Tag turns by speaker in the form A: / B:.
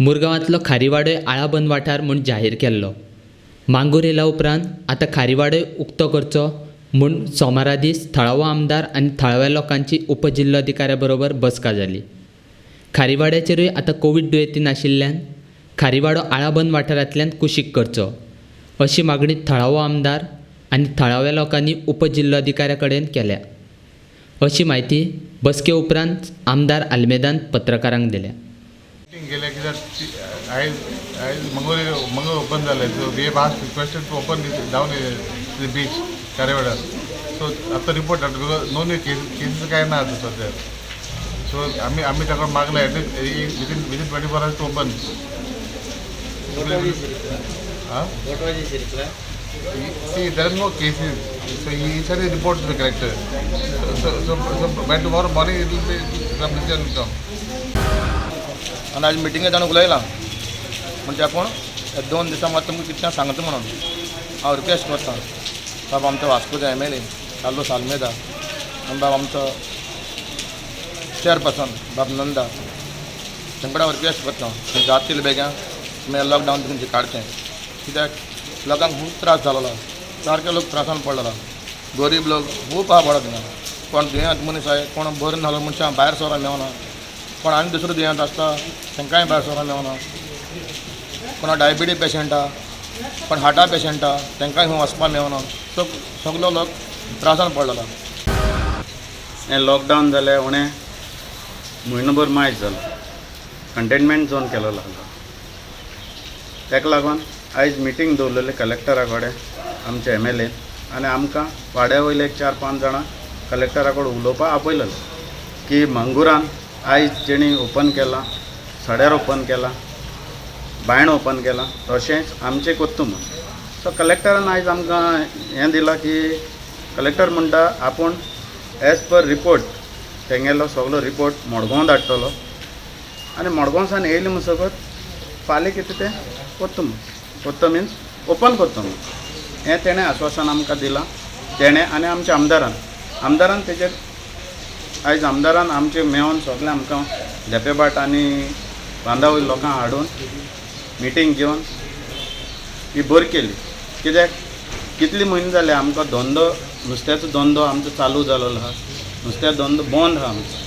A: मुरगांवांतलो खारीवाडोय आळाबंद वाठार म्हूण जाहीर केल्लो. मांगूर येयल्या उपरांत आतां खारीवाडोय उक्तो करचो म्हूण सोमारा दीस थळावो आमदार आनी थळाव्या लोकांची उपजिल्लोधिकाऱ्या बरोबर बसका जाली. खारीवाड्याचेरूय आतां कोवीड दुयेंती नाशिल्ल्यान खारीवाडो आळाबंद वाठारांतल्यान कुशीक करचो अशी मागणी थळावो आमदार आनी थळाव्या लोकांनी उपजिल्लोधिकाऱ्या कडेन केल्या अशी म्हायती बसके उपरांत आमदार आल्मेदान पत्रकारांक दिल्या.
B: गेल्या कित्याक आयज मंगळ ओपन जालें, so we have asked requested to open down the beach Kharivada. So आतां रिपोर्ट धाडटा बिकॉज नो न्यू केसीस काय ना आतां सद्या. सो आमी ताका मागला at least within 24 hours to open. See, there are no cases, so he said he report to the collector. So by tomorrow morning it will be from decision will come.
C: आनी आज मिटिंगेत जाण उलयलां म्हणजे आपूण 2 दिसां मात तुमकां कितें सांगता म्हणून हांव रिक्वेस्ट करतां. बाब आमचो वास्कोचो MLA कार्लोस आल्मेदा आनी बाब आमचो चेअरपर्सन बाब नंदा तांचे कडेन रिक्वेस्ट करता की जाता तितले बेगीन तुमी लॉकडावन तुमचें काडचें. कित्याक लोकांक खूब त्रास जालोलो, सारके लोक त्रासान पडलेलो. गरीब लोक खूब आहा पडत थिंगा. कोण दुयेंत मनीस आहाय, कोण बरें नासलो मनशां भायर सोरा मेवना, कोण आनी दुसरो दुयेंत आसता तांकांय भायर सोरा मेवना, कोणा डायबिटीज पेशंट आहा, कोण हार्टा पेशंट आहा तांकांय खंय वचपा मेवना. सगलो लोक त्रासान पडलेलो.
D: हें लॉकडावन जालें उणें म्हयनोभर मायज जालो, कंटेनमेंट झोन केलो लागलो. ताका लागून आयज मिटींग दवरलेली कलेक्टरा कडेन आमचे MLA आनी आमकां वाड्या वयले 4-5 जाणां कलेक्टरा कडेन उलोवपाक आपयलेलो की मंगुरान आयज जेणी ओपन केलां, सड्यार ओपन केलां, बायण ओपन केलां, तशेंच आमचें कोत्तू म्हूण. सो कलेक्टरान आयज आमकां हें दिलां की कलेक्टर म्हणटा आपूण एज पर रिपोर्ट तेंगेलो सगलो रिपोर्ट मडगांव धाडटलो आनी मडगांवसान येयली म्हणसकच फाल्यां कितें तें कोत्तू म्हूण. कोत्तो मिन्स ओपन कोत्तो म्हूण हें तेणें आश्वासन आमकां दिलां. तेणें आनी आमच्या आमदारान तेजेर आयज आमदारान आमचे मेळोन सगळें आमकां देपेबाट आनी बांदावळी लोकांक हाडून मिटींग घेवन ही बरी केली. कित्याक कितले म्हयने जाले आमकां धंदो नुस्त्याचो धंदो आमचो चालू जालोलो आहा, नुस्त्या धंदो बंद आहा आमचो.